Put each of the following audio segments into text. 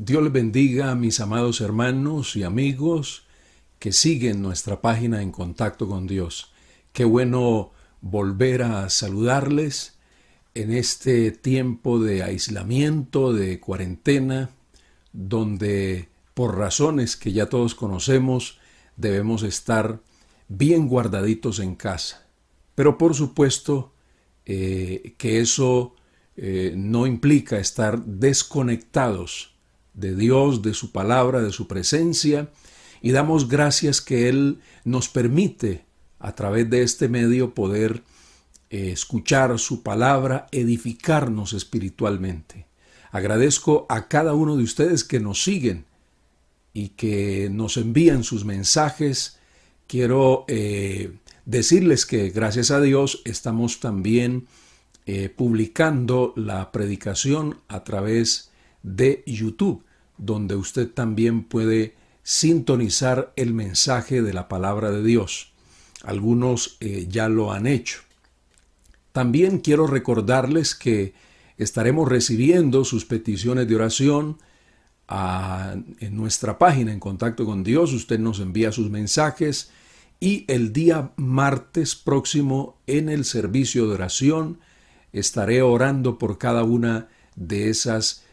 Dios les bendiga a mis amados hermanos y amigos que siguen nuestra página En Contacto con Dios. Qué bueno volver a saludarles en este tiempo de aislamiento, de cuarentena, donde por razones que ya todos conocemos debemos estar bien guardaditos en casa. Pero por supuesto que eso no implica estar desconectados de Dios, de su palabra, de su presencia, y damos gracias que Él nos permite a través de este medio poder escuchar su palabra, edificarnos espiritualmente. Agradezco a cada uno de ustedes que nos siguen y que nos envían sus mensajes. Quiero decirles que gracias a Dios estamos también publicando la predicación a través de YouTube, donde usted también puede sintonizar el mensaje de la palabra de Dios. Algunos ya lo han hecho. También quiero recordarles que estaremos recibiendo sus peticiones de oración en nuestra página En Contacto con Dios. Usted nos envía sus mensajes y el día martes próximo en el servicio de oración estaré orando por cada una de esas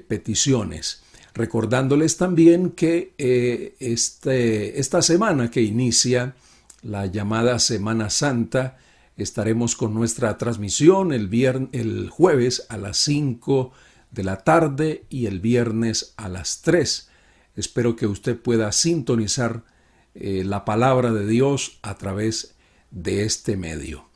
peticiones. Recordándoles también que esta semana que inicia la llamada Semana Santa, estaremos con nuestra transmisión el jueves a las 5 de la tarde y el viernes a las 3. Espero que usted pueda sintonizar la palabra de Dios a través de este medio.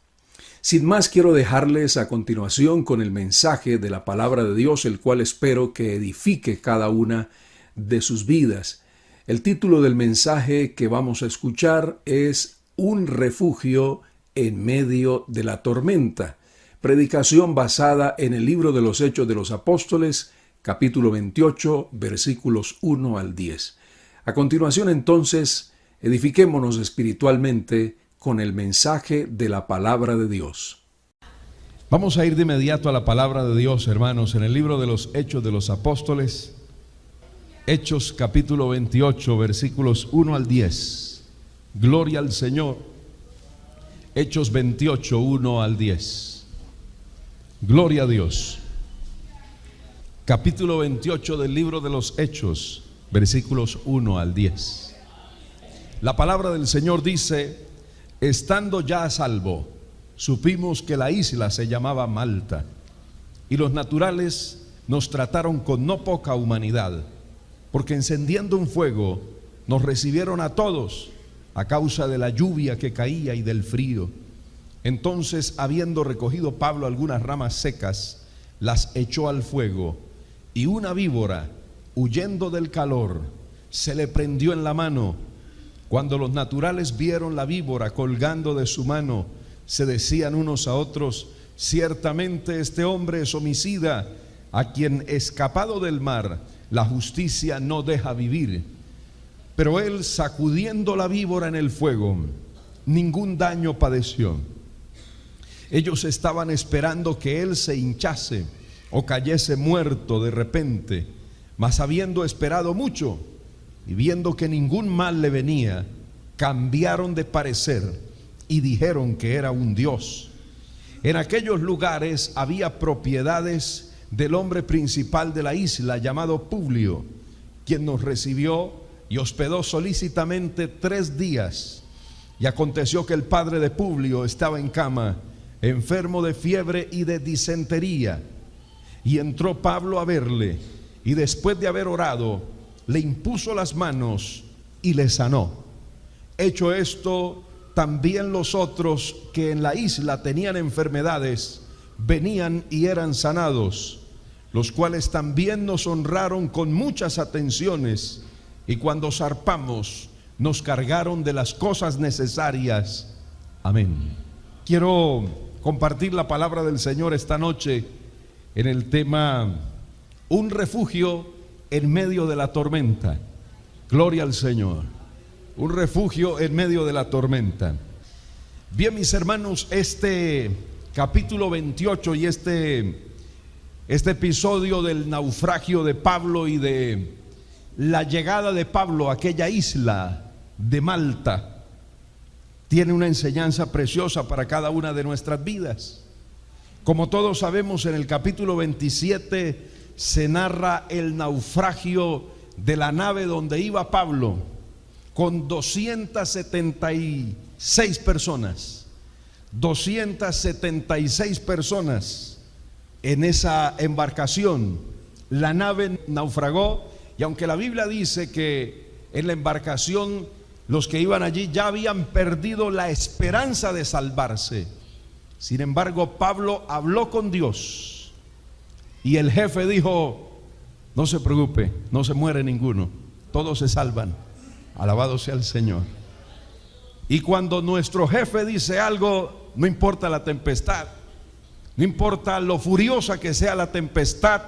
Sin más, quiero dejarles a continuación con el mensaje de la palabra de Dios, el cual espero que edifique cada una de sus vidas. El título del mensaje que vamos a escuchar es Un refugio en medio de la tormenta. Predicación basada en el libro de los Hechos de los Apóstoles, capítulo 28, versículos 1 al 10. A continuación, entonces, edifiquémonos espiritualmente con el mensaje de la palabra de Dios. Vamos a ir de inmediato a la palabra de Dios, hermanos, en el libro de los Hechos de los Apóstoles, Hechos capítulo 28, versículos 1 al 10. Gloria al Señor. Hechos 28, 1 al 10. Gloria a Dios. Capítulo 28 del libro de los Hechos, versículos 1 al 10. La palabra del Señor dice: estando ya a salvo, supimos que la isla se llamaba Malta, y los naturales nos trataron con no poca humanidad, porque encendiendo un fuego nos recibieron a todos a causa de la lluvia que caía y del frío. Entonces, habiendo recogido Pablo algunas ramas secas, las echó al fuego, y una víbora, huyendo del calor, se le prendió en la mano. Cuando los naturales vieron la víbora colgando de su mano, se decían unos a otros: ciertamente este hombre es homicida, a quien, escapado del mar, la justicia no deja vivir. Pero él, sacudiendo la víbora en el fuego, ningún daño padeció. Ellos estaban esperando que él se hinchase o cayese muerto de repente, mas habiendo esperado mucho y viendo que ningún mal le venía, cambiaron de parecer y dijeron que era un dios. En aquellos lugares había propiedades del hombre principal de la isla, llamado Publio, quien nos recibió y hospedó solícitamente 3 días. Y aconteció que el padre de Publio estaba en cama, enfermo de fiebre y de disentería. Y entró Pablo a verle, y después de haber orado, le impuso las manos y le sanó. Hecho esto, también los otros que en la isla tenían enfermedades venían y eran sanados, los cuales también nos honraron con muchas atenciones, y cuando zarpamos nos cargaron de las cosas necesarias. Amén. Quiero compartir la palabra del Señor esta noche en el tema Un refugio en medio de la tormenta. Gloria al Señor. Un refugio en medio de la tormenta. Bien, mis hermanos, este capítulo 28 y este Este episodio del naufragio de Pablo y de la llegada de Pablo a aquella isla de Malta tiene una enseñanza preciosa para cada una de nuestras vidas. Como todos sabemos, en el capítulo 27 se narra el naufragio de la nave donde iba Pablo con 276 personas. 276 personas en esa embarcación. La nave naufragó, y aunque la Biblia dice que en la embarcación los que iban allí ya habían perdido la esperanza de salvarse, sin embargo Pablo habló con Dios y el jefe dijo: no se preocupe, no se muere ninguno, todos se salvan. Alabado sea el Señor. Y cuando nuestro jefe dice algo, no importa la tempestad, no importa lo furiosa que sea la tempestad,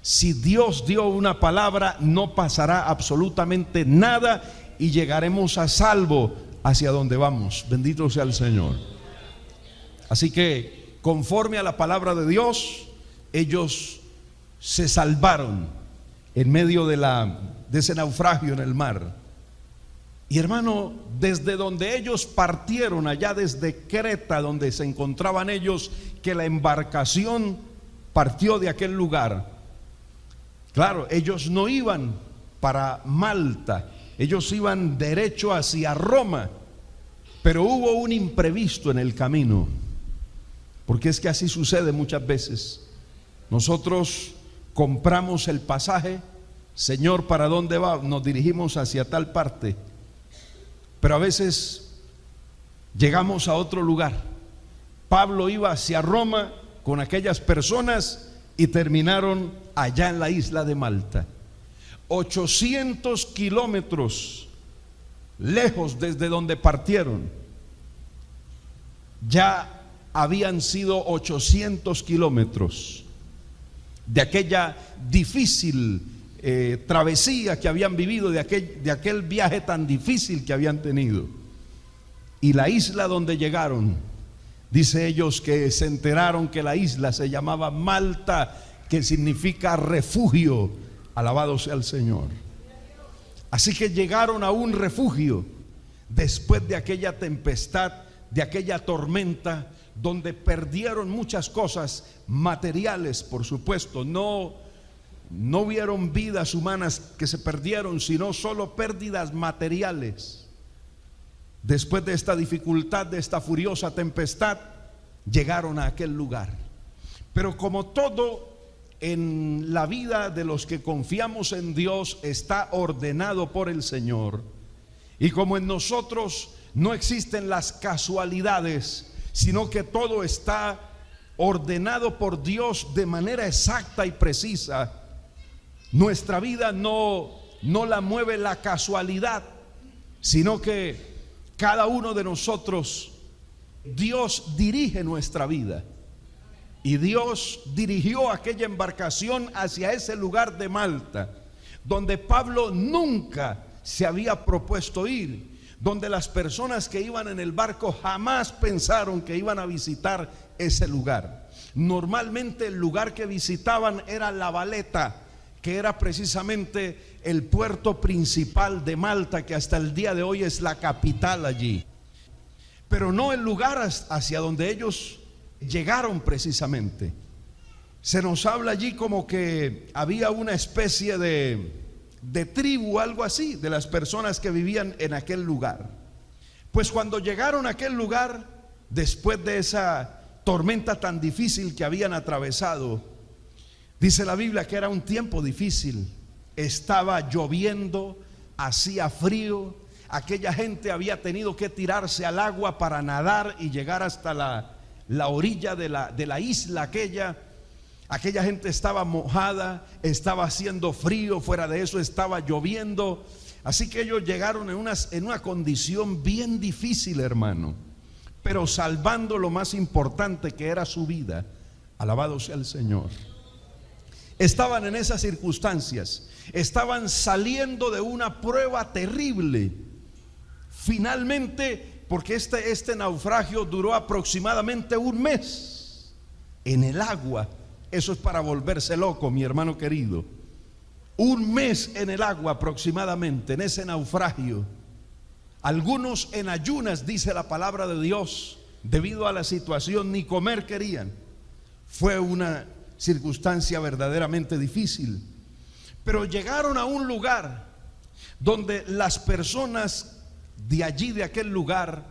si Dios dio una palabra, no pasará absolutamente nada y llegaremos a salvo hacia donde vamos. Bendito sea el Señor. Así que, conforme a la palabra de Dios, ellos se salvaron en medio de ese naufragio en el mar. Y hermano, desde donde ellos partieron, allá desde Creta, donde se encontraban ellos, que la embarcación partió de aquel lugar. Claro, ellos no iban para Malta, ellos iban derecho hacia Roma, pero hubo un imprevisto en el camino, porque es que así sucede muchas veces. Nosotros compramos el pasaje: Señor, ¿para dónde va? Nos dirigimos hacia tal parte, pero a veces llegamos a otro lugar. Pablo iba hacia Roma con aquellas personas y terminaron allá en la isla de Malta. 800 kilómetros lejos desde donde partieron. Ya habían sido 800 kilómetros de aquella difícil travesía que habían vivido, de aquel viaje tan difícil que habían tenido. Y la isla donde llegaron, dice ellos que se enteraron que la isla se llamaba Malta, que significa refugio. Alabado sea el Señor. Así que llegaron a un refugio después de aquella tempestad, de aquella tormenta, donde perdieron muchas cosas materiales, por supuesto. No hubieron vidas humanas que se perdieron, sino solo pérdidas materiales. Después de esta dificultad, de esta furiosa tempestad, llegaron a aquel lugar. Pero como todo en la vida de los que confiamos en Dios está ordenado por el Señor, y como en nosotros no existen las casualidades, sino que todo está ordenado por Dios de manera exacta y precisa, nuestra vida no la mueve la casualidad, sino que cada uno de nosotros, Dios dirige nuestra vida. Y Dios dirigió aquella embarcación hacia ese lugar de Malta, donde Pablo nunca se había propuesto ir, donde las personas que iban en el barco jamás pensaron que iban a visitar ese lugar. Normalmente el lugar que visitaban era La Valeta, que era precisamente el puerto principal de Malta, que hasta el día de hoy es la capital allí. Pero no el lugar hacia donde ellos llegaron precisamente. Se nos habla allí como que había una especie de tribu, algo así, de las personas que vivían en aquel lugar. Pues cuando llegaron a aquel lugar, después de esa tormenta tan difícil que habían atravesado, dice la Biblia que era un tiempo difícil. Estaba lloviendo, hacía frío, aquella gente había tenido que tirarse al agua para nadar y llegar hasta la orilla de la isla aquella. Aquella gente estaba mojada, estaba haciendo frío, fuera de eso estaba lloviendo. Así que ellos llegaron en una condición bien difícil, hermano, pero salvando lo más importante, que era su vida. Alabado sea el Señor. Estaban en esas circunstancias, estaban saliendo de una prueba terrible. Finalmente, porque este naufragio duró aproximadamente un mes en el agua, Eso es para volverse loco, mi hermano querido. Un mes en el agua aproximadamente, en ese naufragio. Algunos en ayunas, dice la palabra de Dios, debido a la situación, ni comer querían. Fue una circunstancia verdaderamente difícil. Pero llegaron a un lugar donde las personas de allí, de aquel lugar,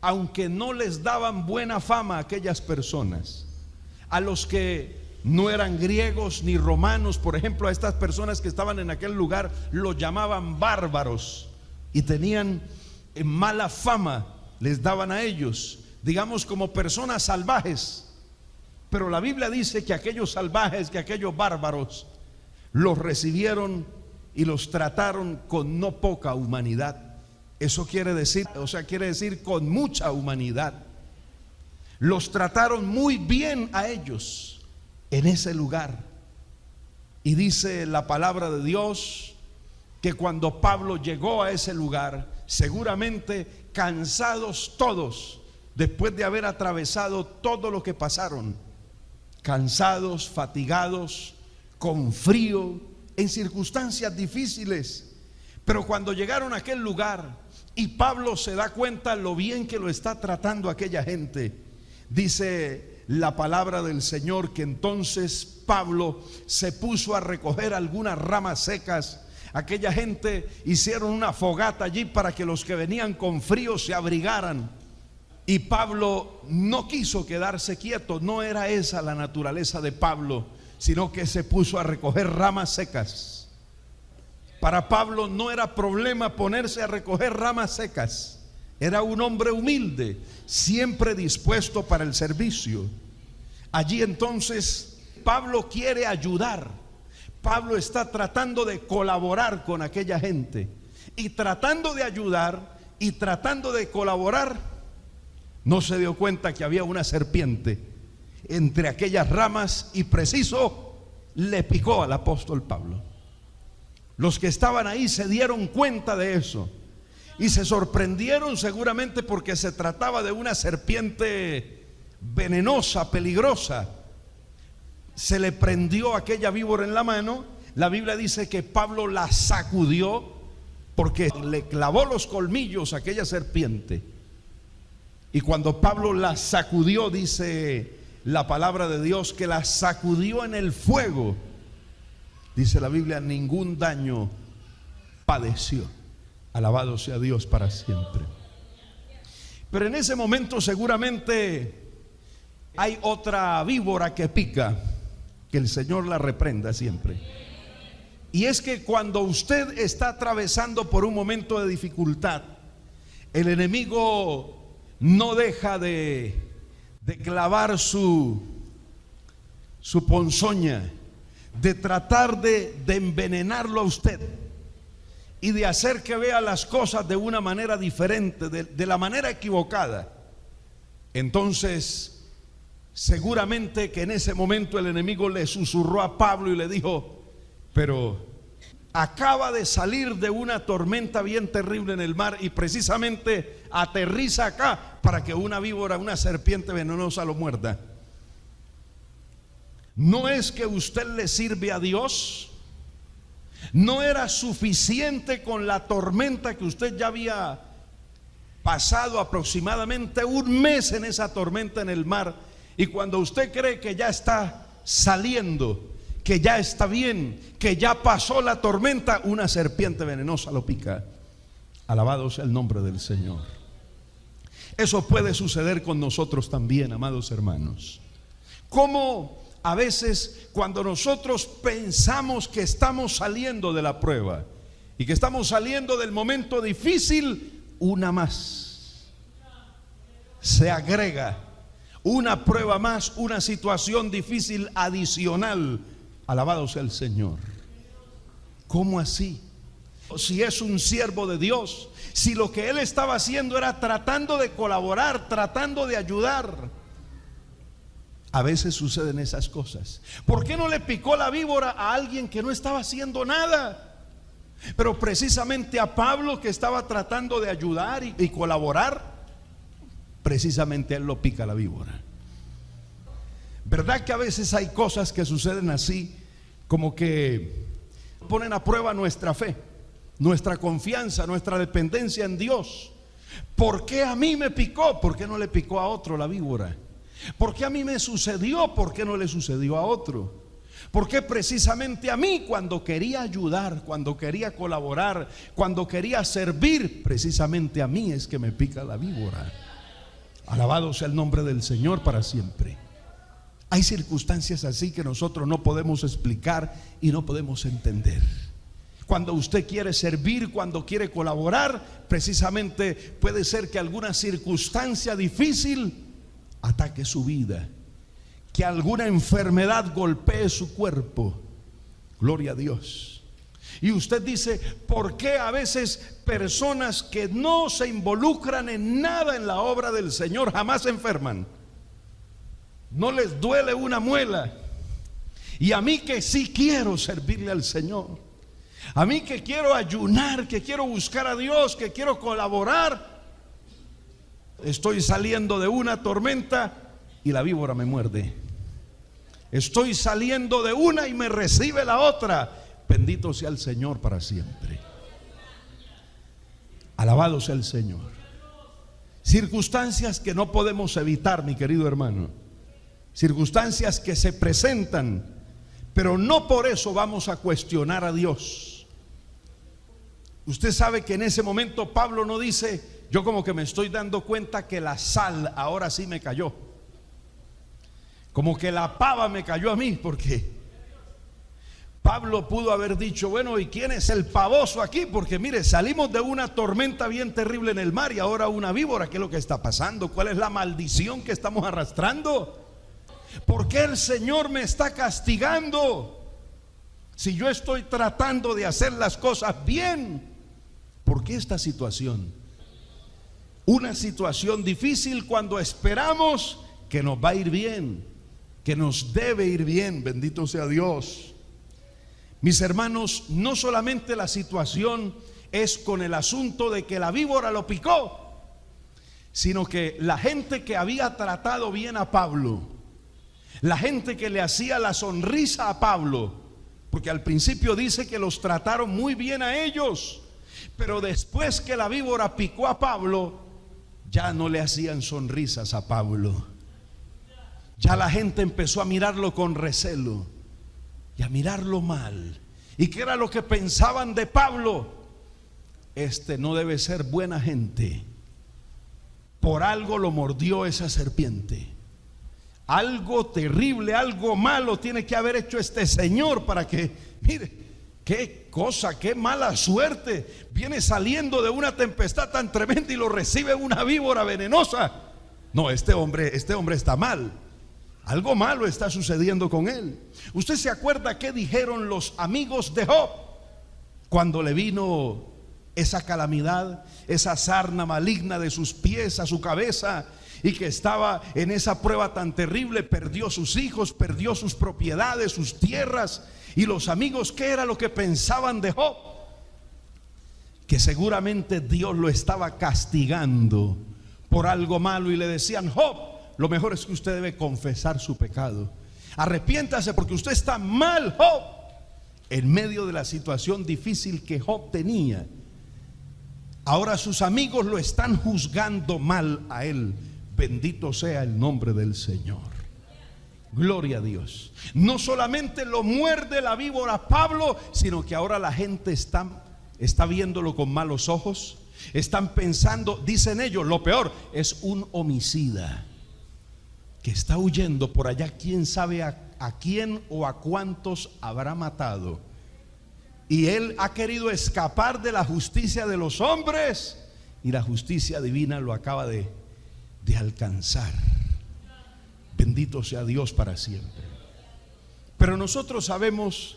aunque no les daban buena fama a aquellas personas, a los que no eran griegos ni romanos, por ejemplo, a estas personas que estaban en aquel lugar, los llamaban bárbaros y tenían mala fama, les daban a ellos, digamos, como personas salvajes. Pero la Biblia dice que aquellos salvajes, que aquellos bárbaros, los recibieron y los trataron con no poca humanidad. Eso quiere decir, quiere decir con mucha humanidad. Los trataron muy bien a ellos en ese lugar. Y dice la palabra de Dios que cuando Pablo llegó a ese lugar, seguramente cansados todos, después de haber atravesado todo lo que pasaron, cansados, fatigados, con frío, en circunstancias difíciles, pero cuando llegaron a aquel lugar y Pablo se da cuenta lo bien que lo está tratando aquella gente, dice la palabra del Señor que entonces Pablo se puso a recoger algunas ramas secas. Aquella gente hicieron una fogata allí para que los que venían con frío se abrigaran. Y Pablo no quiso quedarse quieto, no era esa la naturaleza de Pablo, sino que se puso a recoger ramas secas. Para Pablo no era problema ponerse a recoger ramas secas. Era un hombre humilde, siempre dispuesto para el servicio. Allí entonces Pablo quiere ayudar. Pablo está tratando de colaborar con aquella gente. Y tratando de ayudar y tratando de colaborar, no se dio cuenta que había una serpiente entre aquellas ramas y preciso le picó al apóstol Pablo. Los que estaban ahí se dieron cuenta de eso y se sorprendieron seguramente porque se trataba de una serpiente venenosa, peligrosa. Se le prendió aquella víbora en la mano. La Biblia dice que Pablo la sacudió porque le clavó los colmillos a aquella serpiente. Y cuando Pablo la sacudió, dice la palabra de Dios que la sacudió en el fuego. Dice la Biblia, ningún daño padeció. Alabado sea Dios para siempre. Pero en ese momento seguramente hay otra víbora que pica, que el Señor la reprenda siempre. Y es que cuando usted está atravesando por un momento de dificultad, el enemigo no deja de clavar su ponzoña, de tratar de envenenarlo a usted y de hacer que vea las cosas de una manera diferente, de la manera equivocada. Entonces, seguramente que en ese momento el enemigo le susurró a Pablo y le dijo: pero acaba de salir de una tormenta bien terrible en el mar y precisamente aterriza acá para que una víbora, una serpiente venenosa lo muerda. ¿No es que usted le sirve a Dios? ¿No era suficiente con la tormenta que usted ya había pasado aproximadamente un mes en esa tormenta en el mar? Y cuando usted cree que ya está saliendo, que ya está bien, que ya pasó la tormenta, una serpiente venenosa lo pica. Alabado sea el nombre del Señor. Eso puede suceder con nosotros también, amados hermanos. Como a veces cuando nosotros pensamos que estamos saliendo de la prueba y que estamos saliendo del momento difícil, una más se agrega, una prueba más, una situación difícil adicional. Alabado sea el Señor. ¿Cómo así? Si es un siervo de Dios, si lo que él estaba haciendo era tratando de colaborar, tratando de ayudar. A veces suceden esas cosas. ¿Por qué no le picó la víbora a alguien que no estaba haciendo nada? Pero precisamente a Pablo, que estaba tratando de ayudar y colaborar, precisamente a él lo pica la víbora. ¿Verdad que a veces hay cosas que suceden así, como que ponen a prueba nuestra fe, nuestra confianza, nuestra dependencia en Dios? ¿Por qué a mí me picó? ¿Por qué no le picó a otro la víbora? ¿Por qué a mí me sucedió? ¿Por qué no le sucedió a otro? ¿Por qué precisamente a mí, cuando quería ayudar, cuando quería colaborar, cuando quería servir, precisamente a mí es que me pica la víbora? Alabado sea el nombre del Señor para siempre. Hay circunstancias así que nosotros no podemos explicar y no podemos entender. Cuando usted quiere servir, cuando quiere colaborar, precisamente puede ser que alguna circunstancia difícil ataque su vida, que alguna enfermedad golpee su cuerpo. Gloria a Dios. Y usted dice, ¿por qué a veces personas que no se involucran en nada en la obra del Señor jamás se enferman? No les duele una muela. Y a mí que sí quiero servirle al Señor, a mí que quiero ayunar, que quiero buscar a Dios, que quiero colaborar, estoy saliendo de una tormenta y la víbora me muerde. Estoy saliendo de una y me recibe la otra. Bendito sea el Señor para siempre. Alabado sea el Señor. Circunstancias que no podemos evitar, mi querido hermano. Circunstancias que se presentan, pero no por eso vamos a cuestionar a Dios. Usted sabe que en ese momento Pablo no dice, yo como que me estoy dando cuenta que la sal ahora sí me cayó, como que la pava me cayó a mí, porque Pablo pudo haber dicho, bueno, ¿y quién es el pavoso aquí? Porque mire, salimos de una tormenta bien terrible en el mar y ahora una víbora. ¿Qué es lo que está pasando? ¿Cuál es la maldición que estamos arrastrando? ¿Por qué el Señor me está castigando si yo estoy tratando de hacer las cosas bien? ¿Por qué esta situación? Una situación difícil cuando esperamos que nos va a ir bien, que nos debe ir bien. Bendito sea Dios. Mis hermanos, no solamente la situación es con el asunto de que la víbora lo picó, sino que la gente que había tratado bien a Pablo, la gente que le hacía la sonrisa a Pablo, porque al principio dice que los trataron muy bien a ellos, pero después que la víbora picó a Pablo, ya no le hacían sonrisas a Pablo. Ya la gente empezó a mirarlo con recelo y a mirarlo mal. ¿Y qué era lo que pensaban de Pablo? Este no debe ser buena gente. Por algo lo mordió esa serpiente. Algo terrible, algo malo tiene que haber hecho este señor para que, mire, qué cosa, qué mala suerte. Viene saliendo de una tempestad tan tremenda y lo recibe una víbora venenosa. No, este hombre está mal. Algo malo está sucediendo con él. ¿Usted se acuerda qué dijeron los amigos de Job cuando le vino esa calamidad, esa sarna maligna de sus pies a su cabeza, y que estaba en esa prueba tan terrible? Perdió sus hijos, perdió sus propiedades, sus tierras. Y los amigos, ¿qué era lo que pensaban de Job? Que seguramente Dios lo estaba castigando por algo malo, y le decían, Job, lo mejor es que usted debe confesar su pecado. Arrepiéntase porque usted está mal, Job. En medio de la situación difícil que Job tenía, ahora sus amigos lo están juzgando mal a él. Bendito sea el nombre del Señor. Gloria a Dios. No solamente lo muerde la víbora a Pablo, sino que ahora la gente está viéndolo con malos ojos. Están pensando, dicen ellos, lo peor, es un homicida que está huyendo por allá, quién sabe a quién o a cuántos habrá matado, y él ha querido escapar de la justicia de los hombres, y la justicia divina lo acaba de alcanzar. Bendito sea Dios para siempre. Pero nosotros sabemos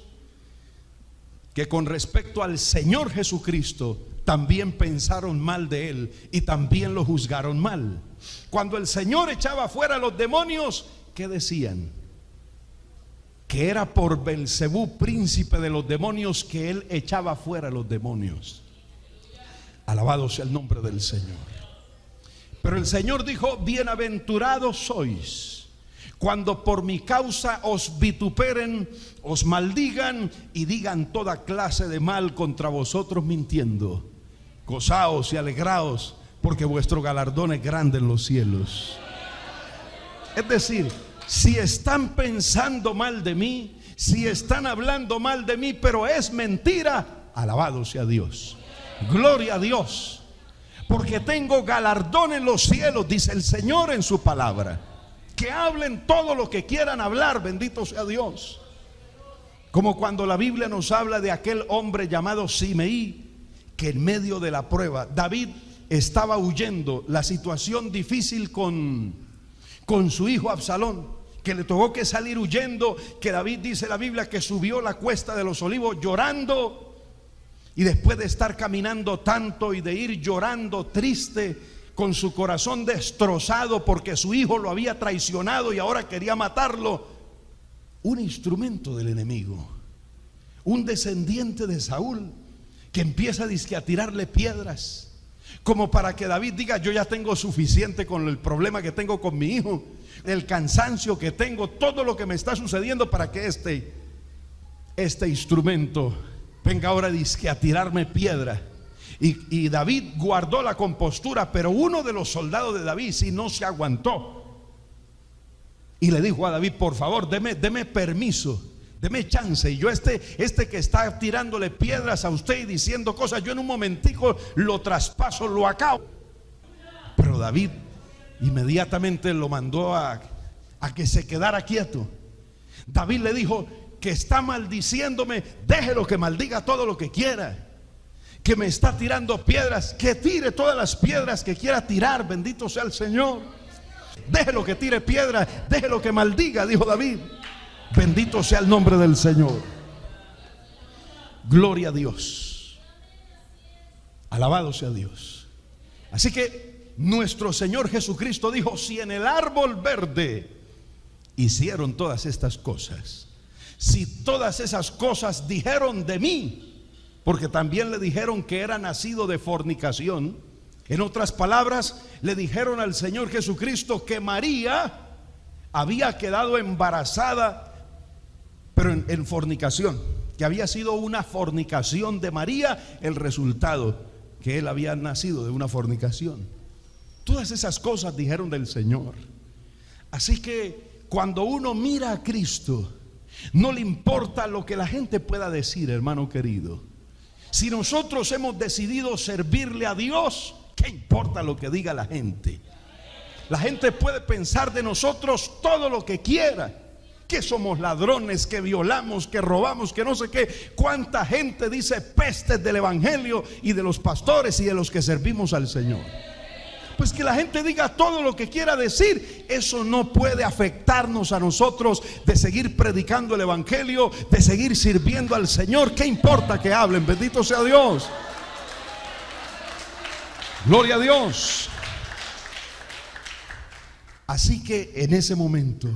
que con respecto al Señor Jesucristo también pensaron mal de él y también lo juzgaron mal. Cuando el Señor echaba fuera a los demonios, ¿qué decían? Que era por Belcebú, príncipe de los demonios, que él echaba fuera a los demonios. Alabado sea el nombre del Señor. Pero el Señor dijo, bienaventurados sois cuando por mi causa os vituperen, os maldigan y digan toda clase de mal contra vosotros mintiendo. Gozaos y alegraos, porque vuestro galardón es grande en los cielos. Es decir, si están pensando mal de mí, si están hablando mal de mí, pero es mentira, alabado sea Dios, gloria a Dios, porque tengo galardón en los cielos, dice el Señor en su palabra. Que hablen todo lo que quieran hablar, bendito sea Dios. Como cuando la Biblia nos habla de aquel hombre llamado Simeí, que en medio de la prueba, David estaba huyendo, la situación difícil con su hijo Absalón, que le tocó que salir huyendo, que David, dice la Biblia, que subió la cuesta de los olivos llorando, y después de estar caminando tanto y de ir llorando triste, con su corazón destrozado porque su hijo lo había traicionado y ahora quería matarlo, un instrumento del enemigo, un descendiente de Saúl, que empieza a tirarle piedras, como para que David diga: yo ya tengo suficiente con el problema que tengo con mi hijo, el cansancio que tengo, todo lo que me está sucediendo, para que este instrumento venga ahora a tirarme piedra. Y David guardó la compostura, pero uno de los soldados de David sí no se aguantó y le dijo a David: por favor, deme permiso, deme chance, y yo este que está tirándole piedras a usted y diciendo cosas, yo en un momentico lo traspaso, lo acabo. Pero David inmediatamente lo mandó a que se quedara quieto. David le dijo: que está maldiciéndome, déjelo que maldiga todo lo que quiera. Que me está tirando piedras, que tire todas las piedras que quiera tirar, bendito sea el Señor. Déjelo que tire piedras, déjelo que maldiga, dijo David. Bendito sea el nombre del Señor. Gloria a Dios. Alabado sea Dios. Así que nuestro Señor Jesucristo dijo: si en el árbol verde hicieron todas estas cosas, si todas esas cosas dijeron de mí, porque también le dijeron que era nacido de fornicación. En otras palabras, le dijeron al Señor Jesucristo que María había quedado embarazada, pero en fornicación, que había sido una fornicación de María el resultado, que él había nacido de una fornicación. Todas esas cosas dijeron del Señor. Así que cuando uno mira a Cristo, no le importa lo que la gente pueda decir, hermano querido. Si nosotros hemos decidido servirle a Dios, ¿qué importa lo que diga la gente? La gente puede pensar de nosotros todo lo que quiera, que somos ladrones, que violamos, que robamos, que no sé qué. Cuánta gente dice pestes del evangelio y de los pastores y de los que servimos al Señor. Pues que la gente diga todo lo que quiera decir, eso no puede afectarnos a nosotros de seguir predicando el evangelio, de seguir sirviendo al Señor. ¿Qué importa que hablen? Bendito sea Dios. Gloria a Dios. Así que en ese momento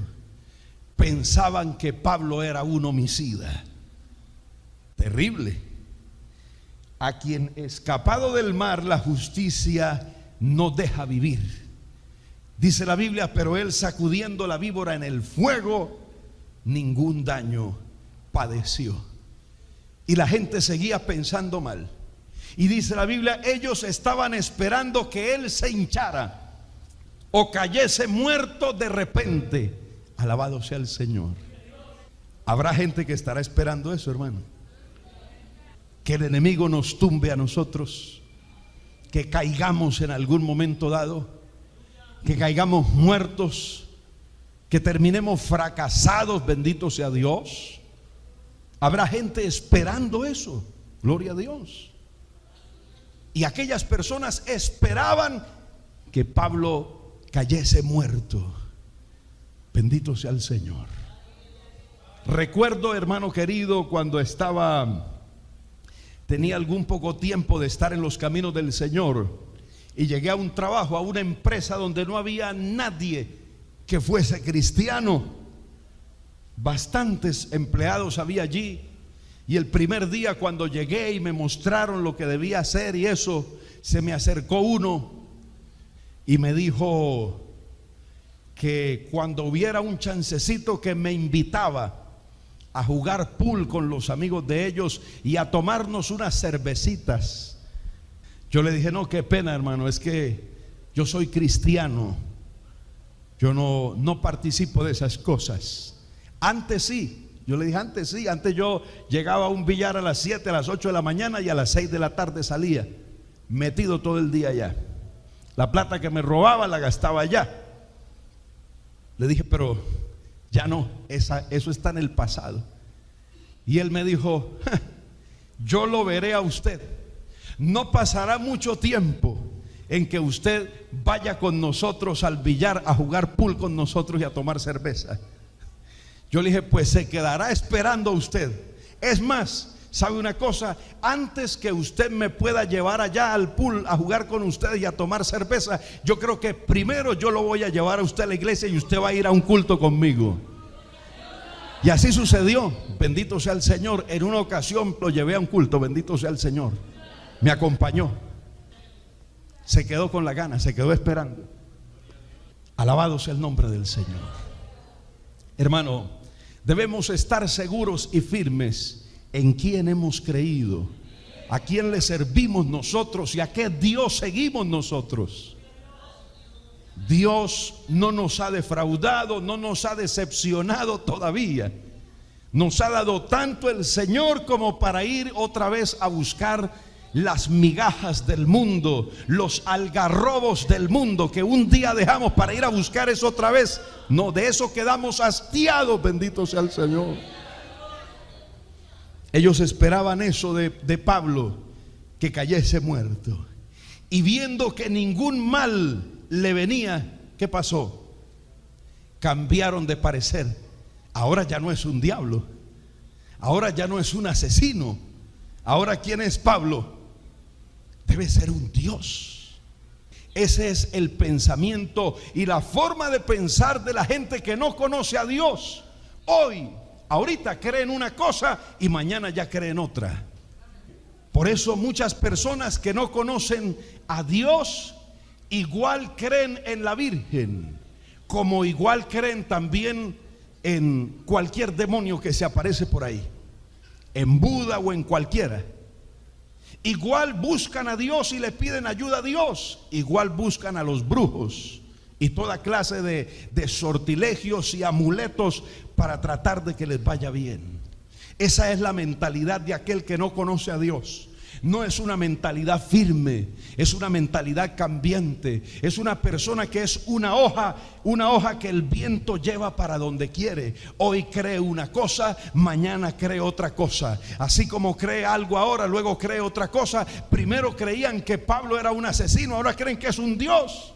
pensaban que Pablo era un homicida. Terrible. A quien escapado del mar la justicia no deja vivir. Dice la Biblia: pero él, sacudiendo la víbora en el fuego, ningún daño padeció. Y la gente seguía pensando mal. Y dice la Biblia: ellos estaban esperando que él se hinchara o cayese muerto de repente. Alabado sea el Señor. Habrá gente que estará esperando eso, hermano. Que el enemigo nos tumbe a nosotros, que caigamos en algún momento dado, que caigamos muertos, que terminemos fracasados, bendito sea Dios. Habrá gente esperando eso, gloria a Dios. Y aquellas personas esperaban que Pablo cayese muerto. Bendito sea el Señor. Recuerdo, hermano querido, cuando tenía algún poco tiempo de estar en los caminos del Señor y llegué a un trabajo, a una empresa donde no había nadie que fuese cristiano. Bastantes empleados había allí, y el primer día cuando llegué y me mostraron lo que debía hacer y eso, se me acercó uno y me dijo que cuando hubiera un chancecito que me invitaba a jugar pool con los amigos de ellos y a tomarnos unas cervecitas. Yo le dije, no, qué pena, hermano, es que yo soy cristiano, yo no participo de esas cosas. Antes sí. Yo le dije, antes sí, antes yo llegaba a un billar a las 7, a las 8 de la mañana y a las 6 de la tarde salía, metido todo el día allá. La plata que me robaba la gastaba allá. Le dije, pero ya no, eso está en el pasado. Y él me dijo, yo lo veré a usted. No pasará mucho tiempo en que usted vaya con nosotros al billar a jugar pool con nosotros y a tomar cerveza. Yo le dije, pues se quedará esperando a usted. Es más, ¿sabe una cosa? Antes que usted me pueda llevar allá al pool a jugar con ustedes y a tomar cerveza, yo creo que primero yo lo voy a llevar a usted a la iglesia y usted va a ir a un culto conmigo. Y así sucedió, bendito sea el Señor. En una ocasión lo llevé a un culto, bendito sea el Señor. Me acompañó. Se quedó con la gana, se quedó esperando. Alabado sea el nombre del Señor. Hermano, debemos estar seguros y firmes en quién hemos creído, a quién le servimos nosotros y a qué Dios seguimos nosotros. Dios no nos ha defraudado, no nos ha decepcionado todavía. Nos ha dado tanto el Señor como para ir otra vez a buscar las migajas del mundo, los algarrobos del mundo que un día dejamos para ir a buscar eso otra vez. No, de eso quedamos hastiados, bendito sea el Señor. Ellos esperaban eso de Pablo, que cayese muerto. Y viendo que ningún mal le venía, ¿qué pasó? Cambiaron de parecer. Ahora ya no es un diablo, ahora ya no es un asesino. Ahora, ¿quién es Pablo? Debe ser un Dios. Ese es el pensamiento y la forma de pensar de la gente que no conoce a Dios. Ahorita creen una cosa y mañana ya creen otra. Por eso muchas personas que no conocen a Dios igual creen en la Virgen, como igual creen también en cualquier demonio que se aparece por ahí, en Buda o en cualquiera. Igual buscan a Dios y le piden ayuda a Dios. Igual buscan a los brujos y toda clase de sortilegios y amuletos para tratar de que les vaya bien. Esa es la mentalidad de aquel que no conoce a Dios. No es una mentalidad firme, es una mentalidad cambiante. Es una persona que es una hoja que el viento lleva para donde quiere. Hoy cree una cosa, mañana cree otra cosa. Así como cree algo ahora, luego cree otra cosa. Primero creían que Pablo era un asesino, ahora creen que es un Dios.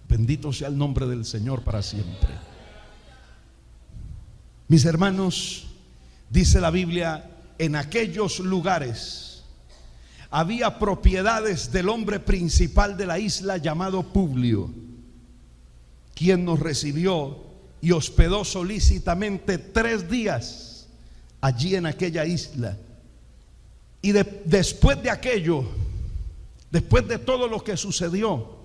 Bendito sea el nombre del Señor para siempre. Mis hermanos, dice la Biblia, en aquellos lugares había propiedades del hombre principal de la isla llamado Publio, quien nos recibió y hospedó solícitamente 3 días allí en aquella isla. Y después de aquello, después de todo lo que sucedió,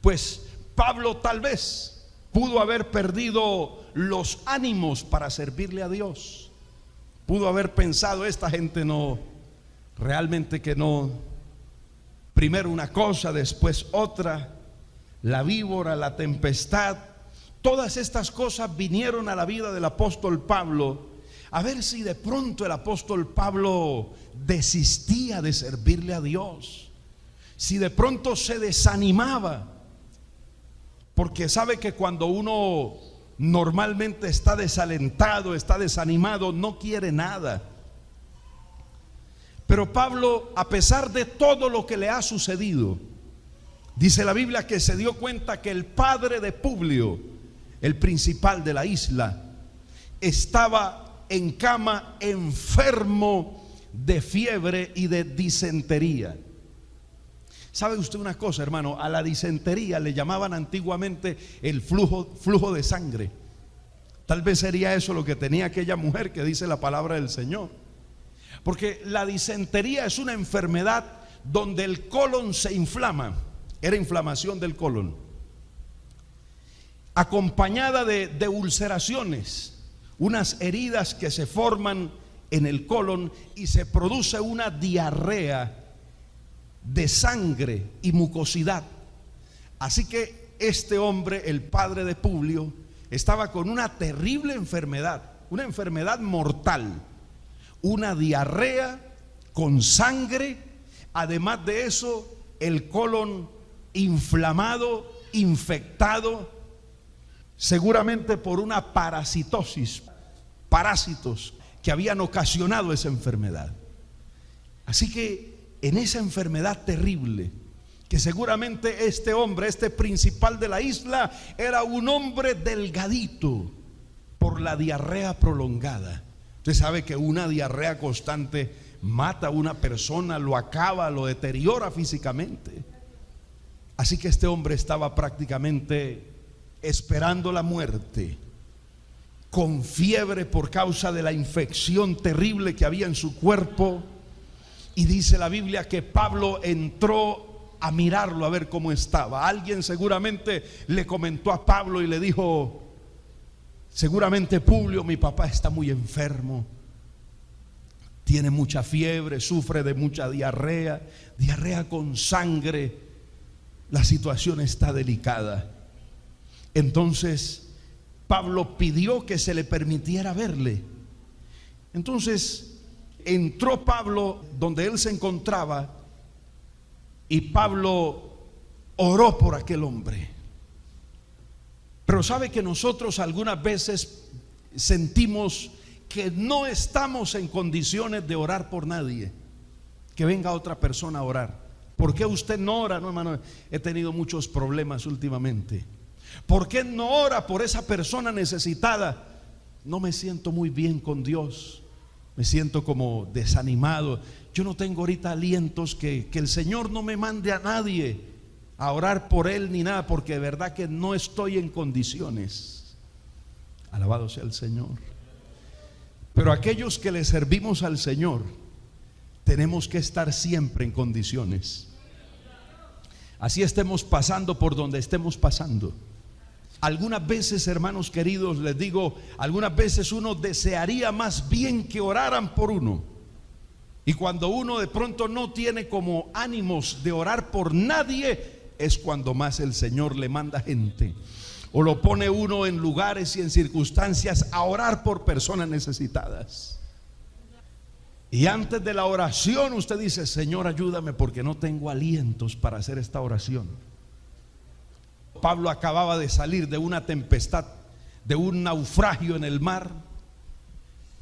pues Pablo tal vez pudo haber perdido los ánimos para servirle a Dios. Pudo haber pensado, esta gente no, realmente que no. Primero una cosa, después otra. La víbora, la tempestad, todas estas cosas vinieron a la vida del apóstol Pablo. A ver si de pronto el apóstol Pablo desistía de servirle a Dios, si de pronto se desanimaba. Porque sabe que cuando uno normalmente está desalentado, está desanimado, no quiere nada. Pero Pablo, a pesar de todo lo que le ha sucedido, dice la Biblia que se dio cuenta que el padre de Publio, el principal de la isla, estaba en cama enfermo de fiebre y de disentería. ¿Sabe usted una cosa, hermano? A la disentería le llamaban antiguamente el flujo de sangre. Tal vez sería eso lo que tenía aquella mujer que dice la palabra del Señor. Porque la disentería es una enfermedad donde el colon se inflama. Era inflamación del colon. acompañada de ulceraciones, unas heridas que se forman en el colon y se produce una diarrea de sangre y mucosidad. Así que este hombre, el padre de Publio, estaba con una terrible enfermedad, una enfermedad mortal, una diarrea con sangre, además de eso el colon inflamado, infectado, seguramente por una parasitosis, parásitos que habían ocasionado esa enfermedad. Así que en esa enfermedad terrible, que seguramente este hombre, este principal de la isla, era un hombre delgadito por la diarrea prolongada. Usted sabe que una diarrea constante mata a una persona, lo acaba, lo deteriora físicamente. Así que este hombre estaba prácticamente esperando la muerte, con fiebre por causa de la infección terrible que había en su cuerpo. Y dice la Biblia que Pablo entró a mirarlo, a ver cómo estaba. Alguien seguramente le comentó a Pablo y le dijo: seguramente Publio, mi papá está muy enfermo, tiene mucha fiebre, sufre de mucha diarrea con sangre, la situación está delicada. Entonces Pablo pidió que se le permitiera verle. Entonces entró Pablo donde él se encontraba y Pablo oró por aquel hombre. Pero sabe que nosotros algunas veces sentimos que no estamos en condiciones de orar por nadie, que venga otra persona a orar. ¿Por qué usted no ora? No, hermano, he tenido muchos problemas últimamente. ¿Por qué no ora por esa persona necesitada? No me siento muy bien con Dios, me siento como desanimado. Yo no tengo ahorita alientos, que el Señor no me mande a nadie a orar por él ni nada, porque de verdad que no estoy en condiciones. Alabado sea el Señor. Pero aquellos que le servimos al Señor tenemos que estar siempre en condiciones. Así estemos pasando por donde estemos pasando. Algunas veces, hermanos queridos, les digo, algunas veces uno desearía más bien que oraran por uno. Y cuando uno de pronto no tiene como ánimos de orar por nadie, es cuando más el Señor le manda gente, o lo pone uno en lugares y en circunstancias a orar por personas necesitadas. Y antes de la oración usted dice: Señor, ayúdame porque no tengo alientos para hacer esta oración. Pablo acababa de salir de una tempestad, de un naufragio en el mar,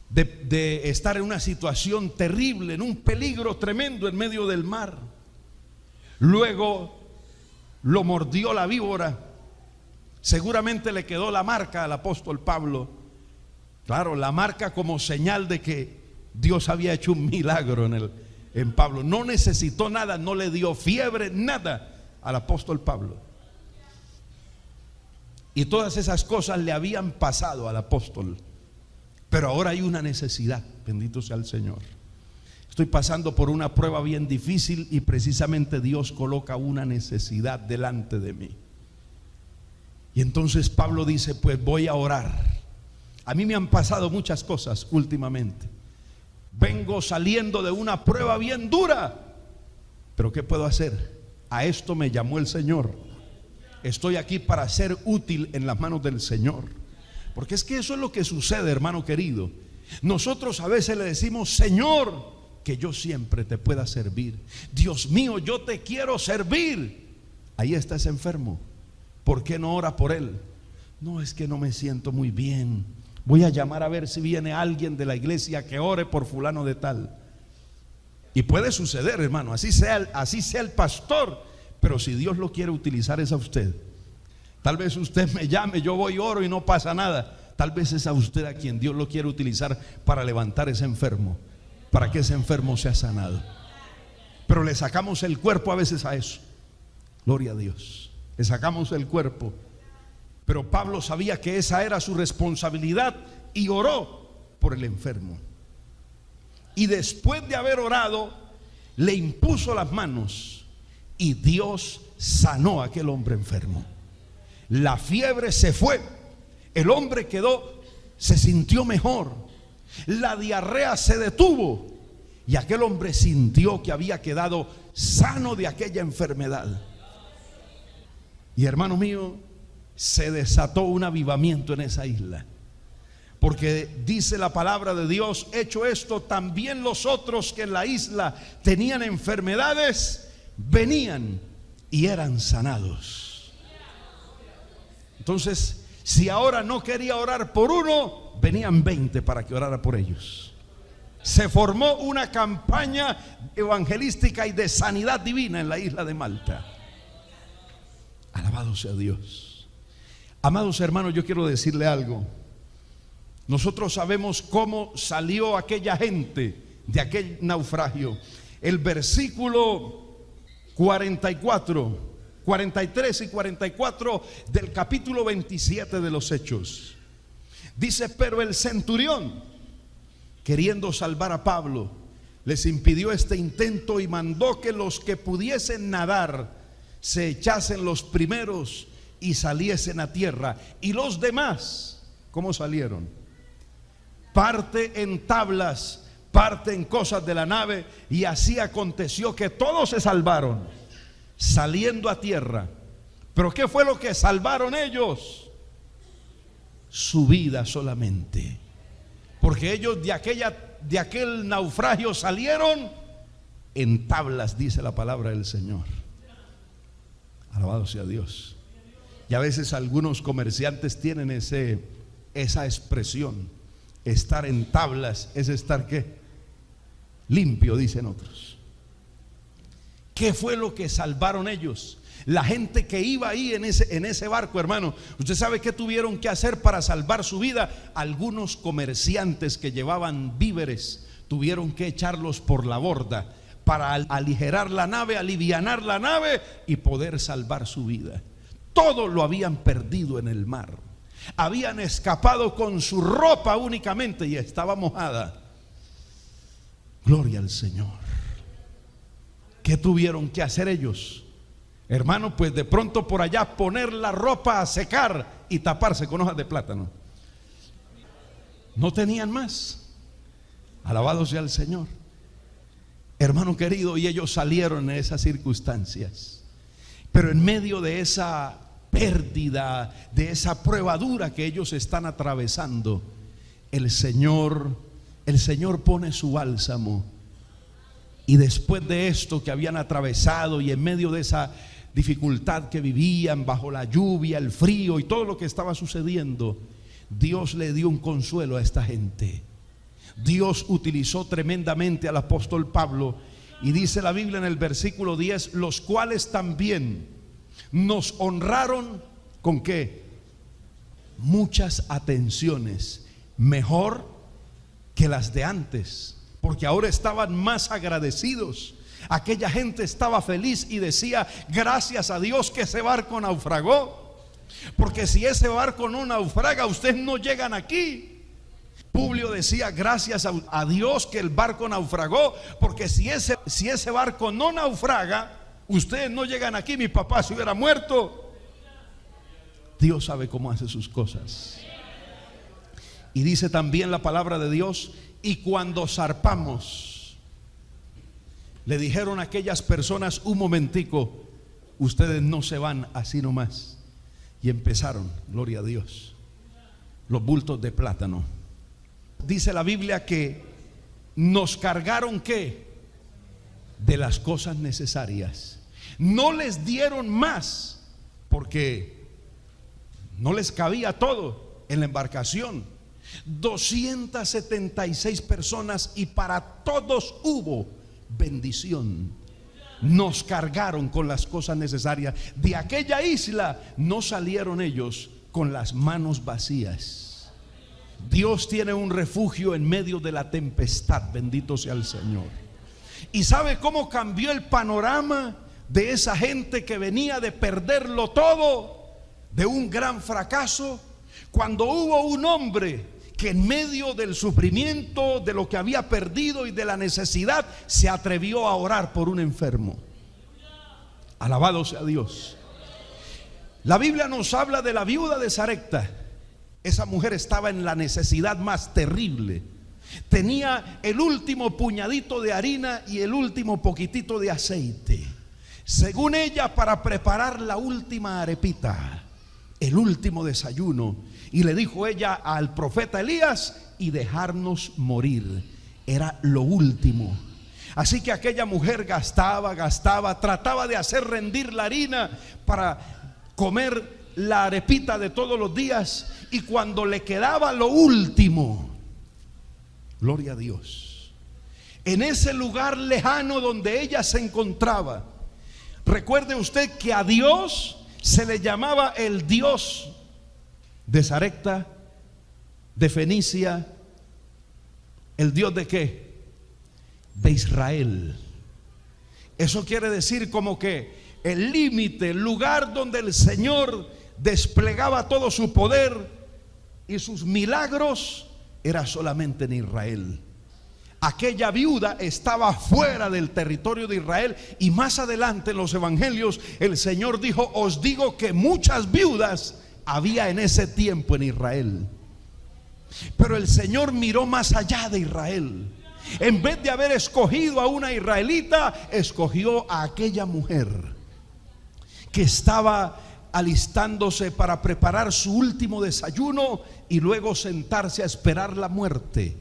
de estar en una situación terrible, en un peligro tremendo en medio del mar. Luego lo mordió la víbora. Seguramente le quedó la marca al apóstol Pablo. Claro, la marca como señal de que Dios había hecho un milagro en Pablo. No necesitó nada, no le dio fiebre, nada al apóstol Pablo. Y todas esas cosas le habían pasado al apóstol. Pero ahora hay una necesidad, bendito sea el Señor. Estoy pasando por una prueba bien difícil y precisamente Dios coloca una necesidad delante de mí. Y entonces Pablo dice: pues voy a orar. A mí me han pasado muchas cosas últimamente. Vengo saliendo de una prueba bien dura, pero ¿qué puedo hacer? A esto me llamó el Señor. Estoy aquí para ser útil en las manos del Señor. Porque es que eso es lo que sucede, hermano querido. Nosotros a veces le decimos: Señor, que yo siempre te pueda servir. Dios mío, yo te quiero servir. Ahí está ese enfermo. ¿Por qué no ora por él? No, es que no me siento muy bien. Voy a llamar a ver si viene alguien de la iglesia que ore por fulano de tal. Y puede suceder, hermano, así sea el pastor. Pero si Dios lo quiere utilizar, es a usted. Tal vez usted me llame, yo voy, oro y no pasa nada. Tal vez es a usted a quien Dios lo quiere utilizar para levantar ese enfermo, para que ese enfermo sea sanado. Pero le sacamos el cuerpo a veces a eso. Gloria a Dios. Le sacamos el cuerpo. Pero Pablo sabía que esa era su responsabilidad y oró por el enfermo. Y después de haber orado, le impuso las manos y Dios sanó a aquel hombre enfermo. la fiebre se fue, el hombre se sintió mejor, la diarrea se detuvo y aquel hombre sintió que había quedado sano de aquella enfermedad. Y hermano mío, se desató un avivamiento en esa isla, porque dice la palabra de Dios: hecho esto, también los otros que en la isla tenían enfermedades venían y eran sanados. Entonces, si ahora no quería orar por uno, venían 20 para que orara por ellos. Se formó una campaña evangelística y de sanidad divina en la isla de Malta. Alabado sea Dios. Amados hermanos, yo quiero decirle algo. Nosotros sabemos cómo salió aquella gente de aquel naufragio. El versículo 43 y 44 del capítulo 27 de los Hechos. Dice: pero el centurión, queriendo salvar a Pablo, les impidió este intento y mandó que los que pudiesen nadar se echasen los primeros y saliesen a tierra. Y los demás, ¿cómo salieron? Parte en tablas, parte en cosas de la nave. Y así aconteció que todos se salvaron, saliendo a tierra. Pero ¿qué fue lo que salvaron ellos? Su vida solamente. Porque ellos de aquel naufragio salieron en tablas, dice la palabra del Señor. Alabado sea Dios. Y a veces algunos comerciantes tienen esa expresión: estar en tablas es estar ¿qué? Limpio, dicen otros. ¿Qué fue lo que salvaron ellos? La gente que iba ahí en ese barco, hermano. ¿Usted sabe qué tuvieron que hacer para salvar su vida? Algunos comerciantes que llevaban víveres tuvieron que echarlos por la borda para aligerar la nave, alivianar la nave y poder salvar su vida. Todo lo habían perdido en el mar. Habían escapado con su ropa únicamente y estaba mojada. Gloria al Señor. ¿Qué tuvieron que hacer ellos? Hermano, pues de pronto por allá poner la ropa a secar y taparse con hojas de plátano. No tenían más. Alabado sea el Señor. Hermano querido, y ellos salieron en esas circunstancias. Pero en medio de esa pérdida, de esa prueba dura que ellos están atravesando, el Señor pone su bálsamo. Y después de esto que habían atravesado y en medio de esa dificultad que vivían, bajo la lluvia, el frío y todo lo que estaba sucediendo, Dios le dio un consuelo a esta gente. Dios utilizó tremendamente al apóstol Pablo, y dice la Biblia en el versículo 10: los cuales también nos honraron ¿con qué? Muchas atenciones, mejor que las de antes, porque ahora estaban más agradecidos. Aquella gente estaba feliz y decía: gracias a Dios que ese barco naufragó, porque si ese barco no naufraga, ustedes no llegan aquí. Publio decía: gracias a Dios que el barco naufragó, porque si ese barco no naufraga, ustedes no llegan aquí, mi papá se hubiera muerto. Dios sabe cómo hace sus cosas. Y dice también la palabra de Dios: y cuando zarpamos, le dijeron a aquellas personas: un momentico, ustedes no se van así nomás. Y empezaron, gloria a Dios, los bultos de plátano. Dice la Biblia que nos cargaron ¿qué? De las cosas necesarias. No les dieron más, porque no les cabía todo en la embarcación. 276 personas, y para todos hubo bendición. Nos cargaron con las cosas necesarias. De aquella isla no salieron ellos con las manos vacías. Dios tiene un refugio en medio de la tempestad. Bendito sea el Señor. ¿Y sabe cómo cambió el panorama de esa gente que venía de perderlo todo, de un gran fracaso? Cuando hubo un hombre que en medio del sufrimiento, de lo que había perdido y de la necesidad, se atrevió a orar por un enfermo. Alabado sea Dios. La Biblia nos habla de la viuda de Sarepta. Esa mujer estaba en la necesidad más terrible. Tenía el último puñadito de harina y el último poquitito de aceite, según ella, para preparar la última arepita, el último desayuno. Y le dijo ella al profeta Elías: y dejarnos morir. Era lo último. Así que aquella mujer gastaba, trataba de hacer rendir la harina para comer la arepita de todos los días. Y cuando le quedaba lo último, gloria a Dios, en ese lugar lejano donde ella se encontraba, recuerde usted que a Dios se le llamaba el Dios de Sarepta, de Fenicia. ¿El Dios de qué? De Israel. Eso quiere decir como que el límite, el lugar donde el Señor desplegaba todo su poder y sus milagros, era solamente en Israel. Aquella viuda estaba fuera del territorio de Israel. Y más adelante en los evangelios el Señor dijo: os digo que muchas viudas había en ese tiempo en Israel. Pero el Señor miró más allá de Israel. En vez de haber escogido a una israelita, escogió a aquella mujer que estaba alistándose para preparar su último desayuno y luego sentarse a esperar la muerte.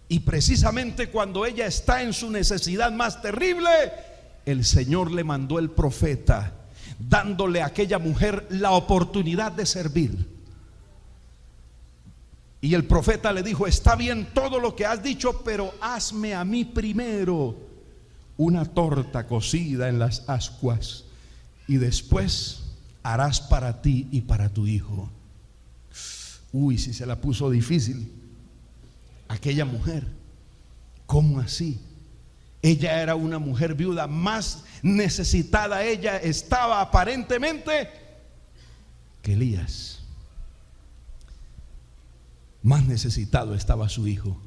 Y precisamente cuando ella está en su necesidad más terrible, el Señor le mandó el profeta, dándole a aquella mujer la oportunidad de servir. Y el profeta le dijo: está bien todo lo que has dicho, pero hazme a mí primero una torta cocida en las ascuas, y después harás para ti y para tu hijo. Uy, si se la puso difícil aquella mujer. ¿Cómo así? Ella era una mujer viuda, más necesitada ella estaba aparentemente que Elías. Más necesitado estaba su hijo.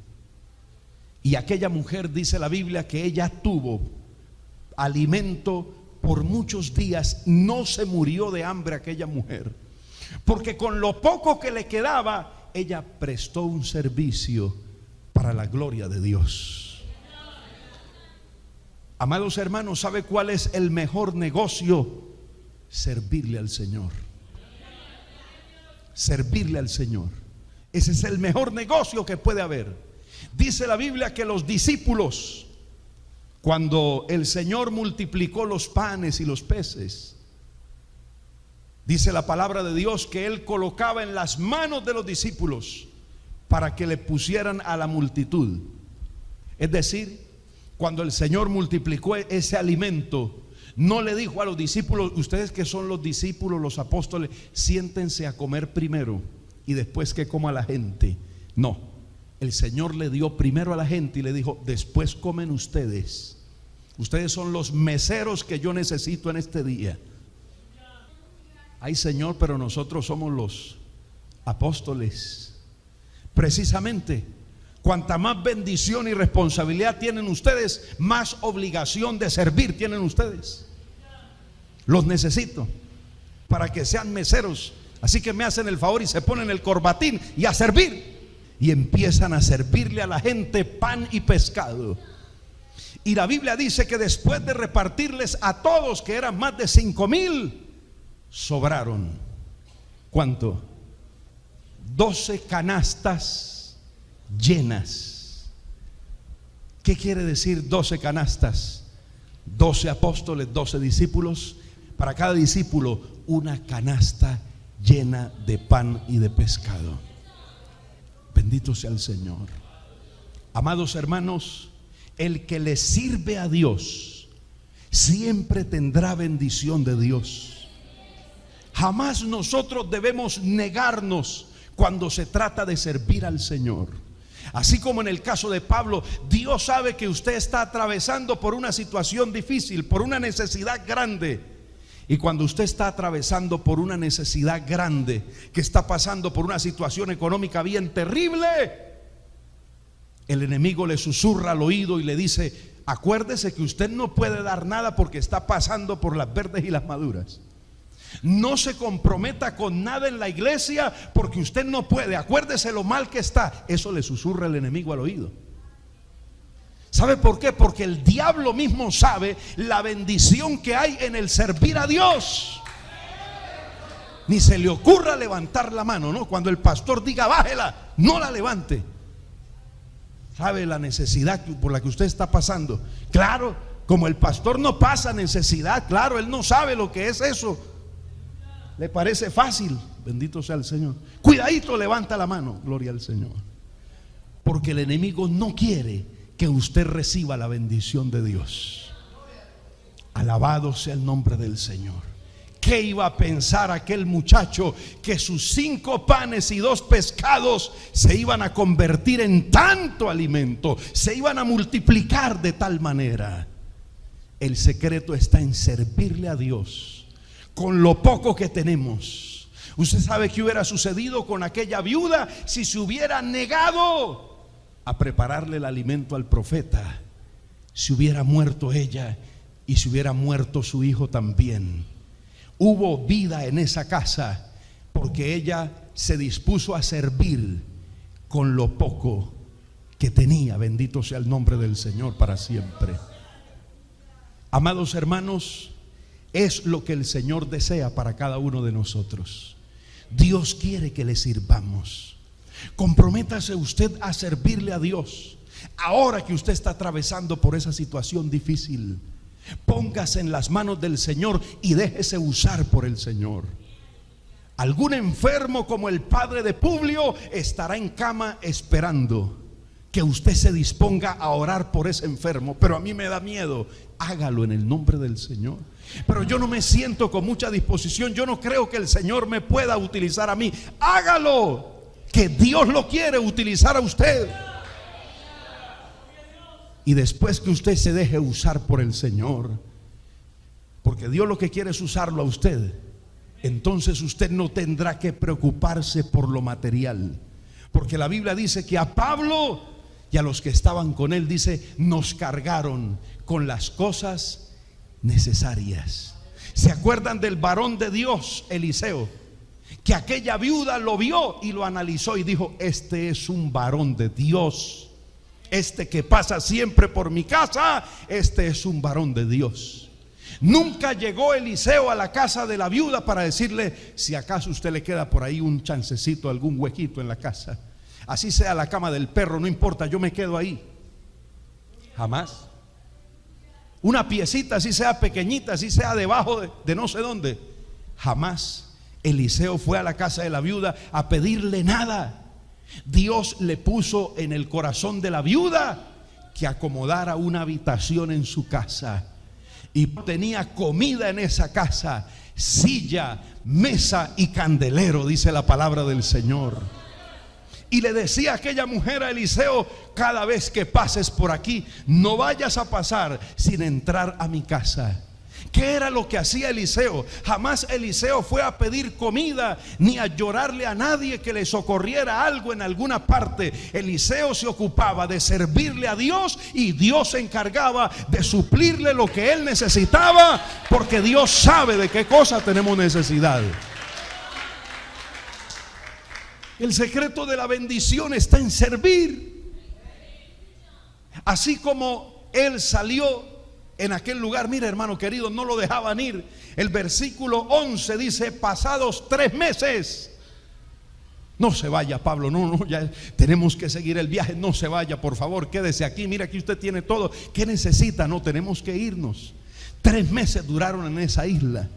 Y aquella mujer, dice la Biblia, que ella tuvo alimento por muchos días. No se murió de hambre aquella mujer, porque con lo poco que le quedaba, ella prestó un servicio para la gloria de Dios. Amados hermanos, ¿sabe cuál es el mejor negocio? Servirle al Señor. Servirle al Señor. Ese es el mejor negocio que puede haber. Dice la Biblia que los discípulos, cuando el Señor multiplicó los panes y los peces, dice la palabra de Dios que Él colocaba en las manos de los discípulos para que le pusieran a la multitud. Es decir, cuando el Señor multiplicó ese alimento, no le dijo a los discípulos: ustedes que son los discípulos, los apóstoles, siéntense a comer primero y después que coma la gente. No, el Señor le dio primero a la gente y le dijo: después comen ustedes. Ustedes son los meseros que yo necesito en este día. Ay, Señor, pero nosotros somos los apóstoles. Precisamente, cuanta más bendición y responsabilidad tienen ustedes, más obligación de servir tienen ustedes. Los necesito para que sean meseros. Así que me hacen el favor y se ponen el corbatín y a servir. Y empiezan a servirle a la gente pan y pescado. Y la Biblia dice que después de repartirles a todos, que eran más de 5,000, sobraron. ¿Cuánto? 12 canastas llenas. ¿Qué quiere decir 12 canastas? 12 apóstoles, 12 discípulos. Para cada discípulo una canasta llena de pan y de pescado. Bendito sea el Señor. Amados hermanos, el que le sirve a Dios siempre tendrá bendición de Dios. Jamás nosotros debemos negarnos cuando se trata de servir al Señor. Así como en el caso de Pablo, Dios sabe que usted está atravesando por una situación difícil, por una necesidad grande. Y cuando usted está atravesando por una necesidad grande, que está pasando por una situación económica bien terrible, el enemigo le susurra al oído y le dice: acuérdese que usted no puede dar nada porque está pasando por las verdes y las maduras. No se comprometa con nada en la iglesia porque usted no puede. Acuérdese lo mal que está. Eso le susurra el enemigo al oído. ¿Sabe por qué? Porque el diablo mismo sabe la bendición que hay en el servir a Dios. Ni se le ocurra levantar la mano, ¿no? Cuando el pastor diga bájela, no la levante. ¿Sabe la necesidad por la que usted está pasando? Claro, como el pastor no pasa necesidad, claro, él no sabe lo que es eso. ¿Le parece fácil? Bendito sea el Señor. Cuidadito, levanta la mano, gloria al Señor. Porque el enemigo no quiere que usted reciba la bendición de Dios. Alabado sea el nombre del Señor. ¿Qué iba a pensar aquel muchacho que sus 5 panes y 2 pescados se iban a convertir en tanto alimento? Se iban a multiplicar de tal manera. El secreto está en servirle a Dios con lo poco que tenemos. Usted sabe qué hubiera sucedido con aquella viuda si se hubiera negado a prepararle el alimento al profeta. Se hubiera muerto ella y se hubiera muerto su hijo también. Hubo vida en esa casa porque ella se dispuso a servir con lo poco que tenía. Bendito sea el nombre del Señor para siempre. Amados hermanos, es lo que el Señor desea para cada uno de nosotros. Dios quiere que le sirvamos. Comprométase usted a servirle a Dios. Ahora que usted está atravesando por esa situación difícil, póngase en las manos del Señor y déjese usar por el Señor. Algún enfermo como el padre de Publio estará en cama esperando que usted se disponga a orar por ese enfermo. Pero a mí me da miedo. Hágalo en el nombre del Señor. Pero yo no me siento con mucha disposición. Yo no creo que el Señor me pueda utilizar a mí. Hágalo, que Dios lo quiere utilizar a usted. Y después que usted se deje usar por el Señor, porque Dios lo que quiere es usarlo a usted, entonces usted no tendrá que preocuparse por lo material. Porque la Biblia dice que a Pablo y a los que estaban con él, dice, nos cargaron con las cosas necesarias. ¿Se acuerdan del varón de Dios, Eliseo? Que aquella viuda lo vio y lo analizó y dijo, este es un varón de Dios. Este que pasa siempre por mi casa, este es un varón de Dios. Nunca llegó Eliseo a la casa de la viuda para decirle, si acaso usted le queda por ahí un chancecito, algún huequito en la casa, así sea la cama del perro, no importa, yo me quedo ahí. Jamás. Una piecita, así sea pequeñita, así sea debajo de no sé dónde. Jamás Eliseo fue a la casa de la viuda a pedirle nada. Dios le puso en el corazón de la viuda que acomodara una habitación en su casa. Y tenía comida en esa casa, silla, mesa y candelero, dice la palabra del Señor. Y le decía a aquella mujer a Eliseo, cada vez que pases por aquí, no vayas a pasar sin entrar a mi casa. ¿Qué era lo que hacía Eliseo? Jamás Eliseo fue a pedir comida ni a llorarle a nadie que le socorriera algo en alguna parte. Eliseo se ocupaba de servirle a Dios y Dios se encargaba de suplirle lo que él necesitaba, porque Dios sabe de qué cosa tenemos necesidad. El secreto de la bendición está en servir. Así como él salió en aquel lugar, mira hermano querido, no lo dejaban ir. El versículo 11 dice, pasados 3 meses. No se vaya, Pablo, no, ya tenemos que seguir el viaje. No se vaya, por favor, quédese aquí. Mira, aquí usted tiene todo. ¿Qué necesita? No, tenemos que irnos. 3 meses duraron en esa isla.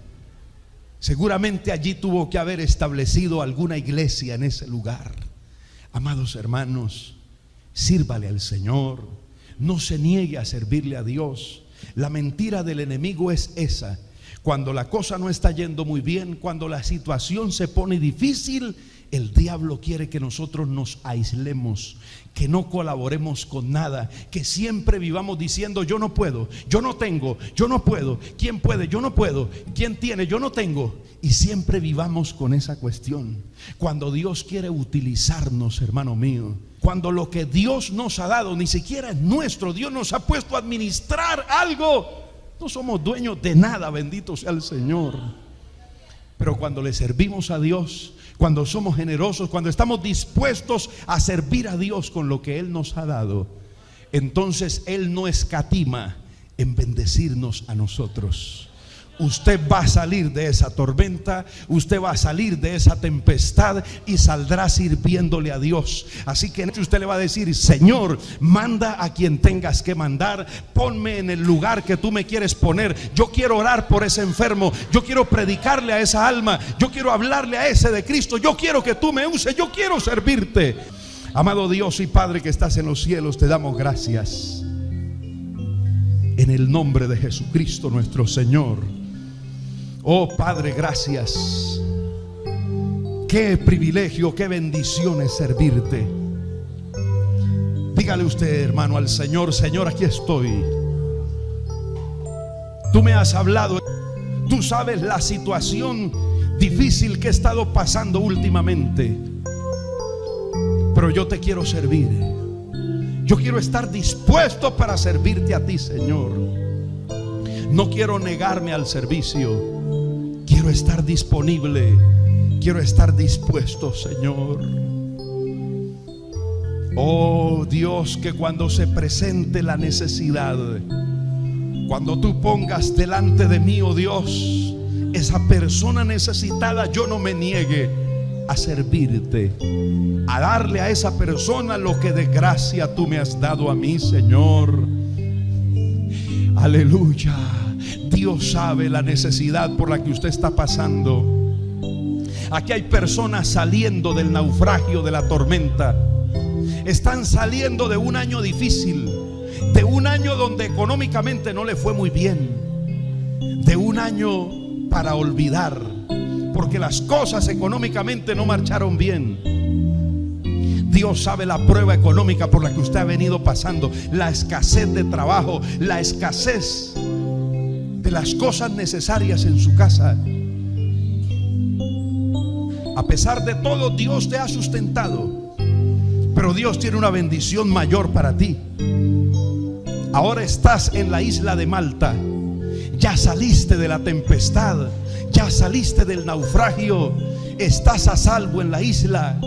Seguramente allí tuvo que haber establecido alguna iglesia en ese lugar. Amados hermanos, sírvale al Señor. No se niegue a servirle a Dios. La mentira del enemigo es esa: cuando la cosa no está yendo muy bien, cuando la situación se pone difícil, el diablo quiere que nosotros nos aislemos, que no colaboremos con nada, que siempre vivamos diciendo yo no puedo, yo no tengo, yo no puedo. ¿Quién puede? Yo no puedo. ¿Quién tiene? Yo no tengo. Y siempre vivamos con esa cuestión. Cuando Dios quiere utilizarnos, hermano mío, cuando lo que Dios nos ha dado ni siquiera es nuestro, Dios nos ha puesto a administrar algo, no somos dueños de nada, bendito sea el Señor. Pero cuando le servimos a Dios, cuando somos generosos, cuando estamos dispuestos a servir a Dios con lo que Él nos ha dado, entonces Él no escatima en bendecirnos a nosotros. Usted va a salir de esa tormenta, usted va a salir de esa tempestad y saldrá sirviéndole a Dios. Así que usted le va a decir: Señor, manda a quien tengas que mandar, ponme en el lugar que tú me quieres poner. Yo quiero orar por ese enfermo, yo quiero predicarle a esa alma, yo quiero hablarle a ese de Cristo, yo quiero que tú me uses, yo quiero servirte. Amado Dios y Padre que estás en los cielos, te damos gracias en el nombre de Jesucristo nuestro Señor. Oh Padre, gracias. Qué privilegio, qué bendición es servirte. Dígale usted, hermano, al Señor: Señor, aquí estoy. Tú me has hablado. Tú sabes la situación difícil que he estado pasando últimamente, pero yo te quiero servir. Yo quiero estar dispuesto para servirte a ti, Señor. No quiero negarme al servicio. Quiero estar disponible, quiero estar dispuesto, Señor. Oh Dios, que cuando se presente la necesidad, cuando tú pongas delante de mí, oh Dios, esa persona necesitada, yo no me niegue a servirte, a darle a esa persona lo que de gracia tú me has dado a mí, Señor. Aleluya. Dios sabe la necesidad por la que usted está pasando. Aquí hay personas saliendo del naufragio, de la tormenta. Están saliendo de un año difícil, de un año donde económicamente no le fue muy bien, de un año para olvidar, porque las cosas económicamente no marcharon bien. Dios sabe la prueba económica por la que usted ha venido pasando, la escasez de trabajo, la escasez de las cosas necesarias en su casa. A pesar de todo, Dios te ha sustentado, pero Dios tiene una bendición mayor para ti. Ahora estás en la isla de Malta. Ya saliste de la tempestad, ya saliste del naufragio, estás a salvo en la isla,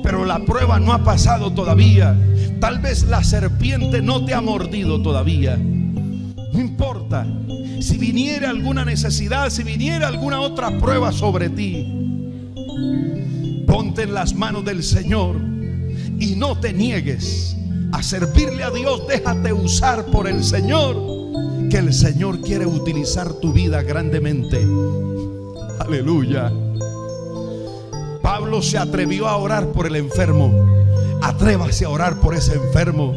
pero la prueba no ha pasado todavía. Tal vez la serpiente no te ha mordido todavía. No importa. Si viniera alguna necesidad, si viniera alguna otra prueba sobre ti, ponte en las manos del Señor y no te niegues a servirle a Dios. Déjate usar por el Señor, que el Señor quiere utilizar tu vida grandemente. Aleluya. Pablo se atrevió a orar por el enfermo. Atrévase a orar por ese enfermo.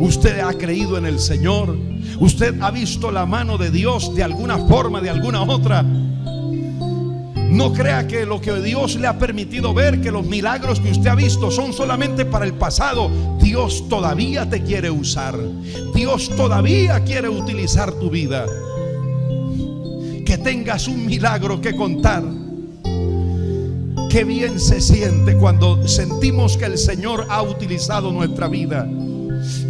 Usted ha creído en el Señor. Usted ha visto la mano de Dios de alguna forma, de alguna otra. No crea que lo que Dios le ha permitido ver, que los milagros que usted ha visto son solamente para el pasado. Dios todavía te quiere usar. Dios todavía quiere utilizar tu vida. Que tengas un milagro que contar. Qué bien se siente cuando sentimos que el Señor ha utilizado nuestra vida.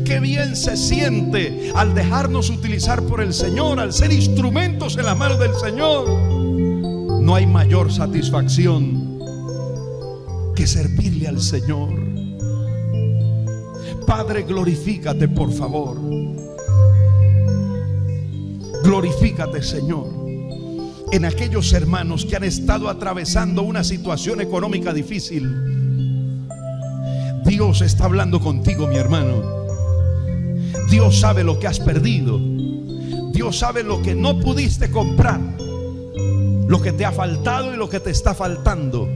Qué bien se siente al dejarnos utilizar por el Señor, al ser instrumentos en las manos del Señor. No hay mayor satisfacción que servirle al Señor. Padre, glorifícate, por favor. Glorifícate, Señor, en aquellos hermanos que han estado atravesando una situación económica difícil. Dios está hablando contigo, mi hermano. Dios sabe lo que has perdido. Dios sabe lo que no pudiste comprar, lo que te ha faltado y lo que te está faltando.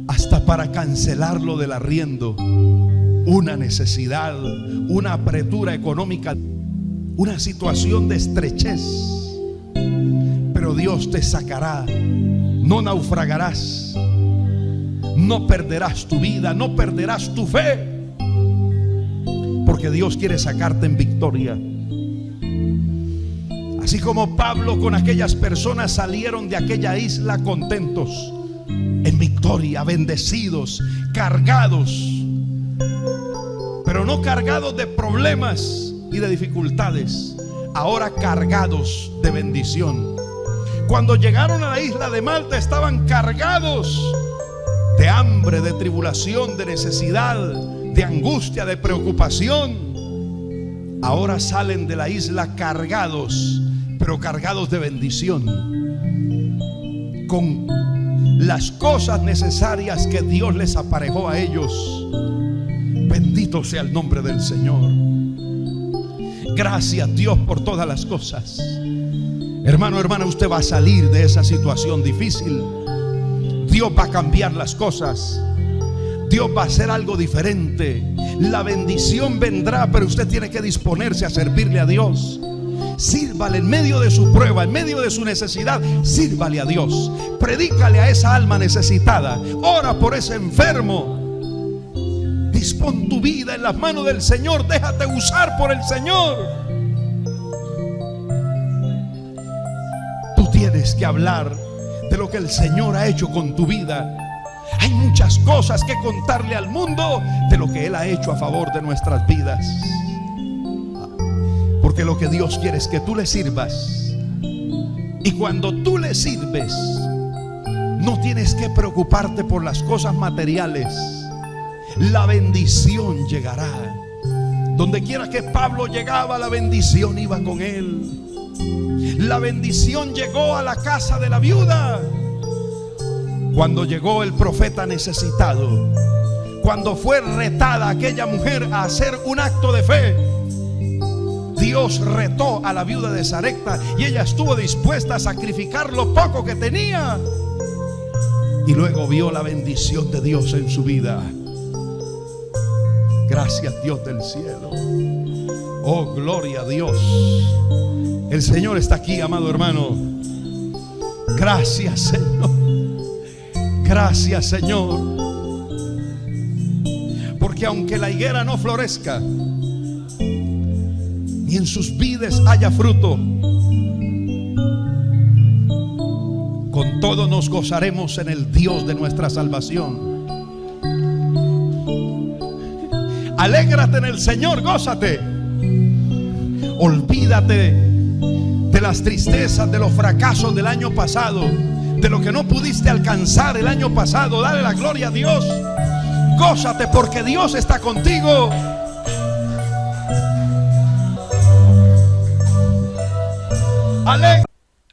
Hasta para cancelarlo del arriendo, una necesidad, una apretura económica, una situación de estrechez. Pero Dios te sacará. No naufragarás. No perderás tu vida, no perderás tu fe, porque Dios quiere sacarte en victoria. Así como Pablo con aquellas personas salieron de aquella isla contentos, en victoria, bendecidos, cargados, pero no cargados de problemas y de dificultades, ahora cargados de bendición. Cuando llegaron a la isla de Malta estaban cargados de hambre, de tribulación, de necesidad, de angustia, de preocupación. Ahora salen de la isla cargados, pero cargados de bendición, con las cosas necesarias que Dios les aparejó a ellos. Bendito sea el nombre del Señor. Gracias, Dios, por todas las cosas. Hermano, hermana, usted va a salir de esa situación difícil. Dios va a cambiar las cosas. Dios va a hacer algo diferente. La bendición vendrá, pero usted tiene que disponerse a servirle a Dios. Sírvale en medio de su prueba, en medio de su necesidad. Sírvale a Dios. Predícale a esa alma necesitada. Ora por ese enfermo. Dispón tu vida en las manos del Señor. Déjate usar por el Señor. Tú tienes que hablar de lo que el Señor ha hecho con tu vida. Hay muchas cosas que contarle al mundo de lo que Él ha hecho a favor de nuestras vidas. Porque lo que Dios quiere es que tú le sirvas. Y cuando tú le sirves, no tienes que preocuparte por las cosas materiales. La bendición llegará. Donde quiera que Pablo llegaba, la bendición iba con él. La bendición llegó a la casa de la viuda. Cuando llegó el profeta necesitado, cuando fue retada aquella mujer a hacer un acto de fe, Dios retó a la viuda de Sarepta y ella estuvo dispuesta a sacrificar lo poco que tenía. Y luego vio la bendición de Dios en su vida. Gracias, Dios del cielo. Oh, gloria a Dios. El Señor está aquí, amado hermano. Gracias, Señor. Gracias, Señor. Porque aunque la higuera no florezca, ni en sus vides haya fruto, con todo nos gozaremos en el Dios de nuestra salvación. Alégrate en el Señor, gózate. Olvídate de las tristezas, de los fracasos del año pasado, de lo que no pudiste alcanzar el año pasado. Dale la gloria a Dios. Gózate porque Dios está contigo.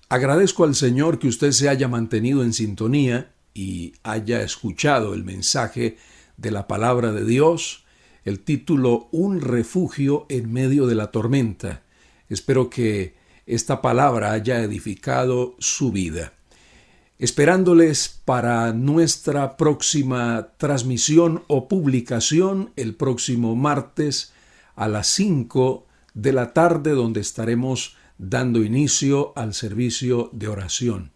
Agradezco al Señor que usted se haya mantenido en sintonía y haya escuchado el mensaje de la palabra de Dios. El título, Un refugio en medio de la tormenta. Espero que esta palabra haya edificado su vida. Esperándoles para nuestra próxima transmisión o publicación el próximo martes a las 5 de la tarde, donde estaremos dando inicio al servicio de oración.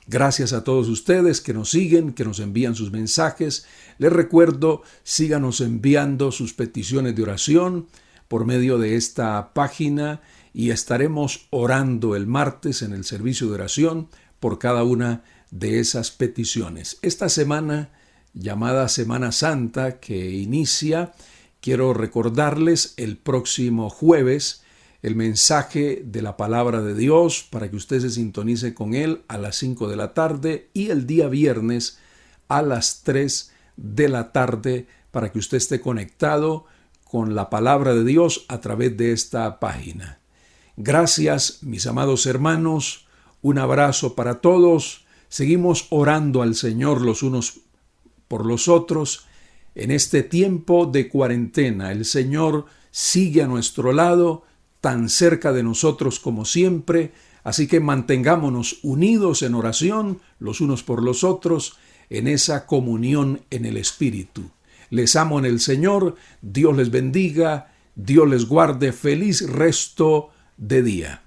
Gracias a todos ustedes que nos siguen, que nos envían sus mensajes. Les recuerdo, síganos enviando sus peticiones de oración por medio de esta página y estaremos orando el martes en el servicio de oración por cada una de esas peticiones. Esta semana, llamada Semana Santa, que inicia, quiero recordarles el próximo jueves el mensaje de la palabra de Dios para que usted se sintonice con él a las 5 de la tarde y el día viernes a las 3 de la tarde para que usted esté conectado con la palabra de Dios a través de esta página. Gracias, mis amados hermanos. Un abrazo para todos. Seguimos orando al Señor los unos por los otros. En este tiempo de cuarentena, el Señor sigue a nuestro lado, tan cerca de nosotros como siempre, así que mantengámonos unidos en oración los unos por los otros, en esa comunión en el Espíritu. Les amo en el Señor, Dios les bendiga, Dios les guarde, feliz resto de día.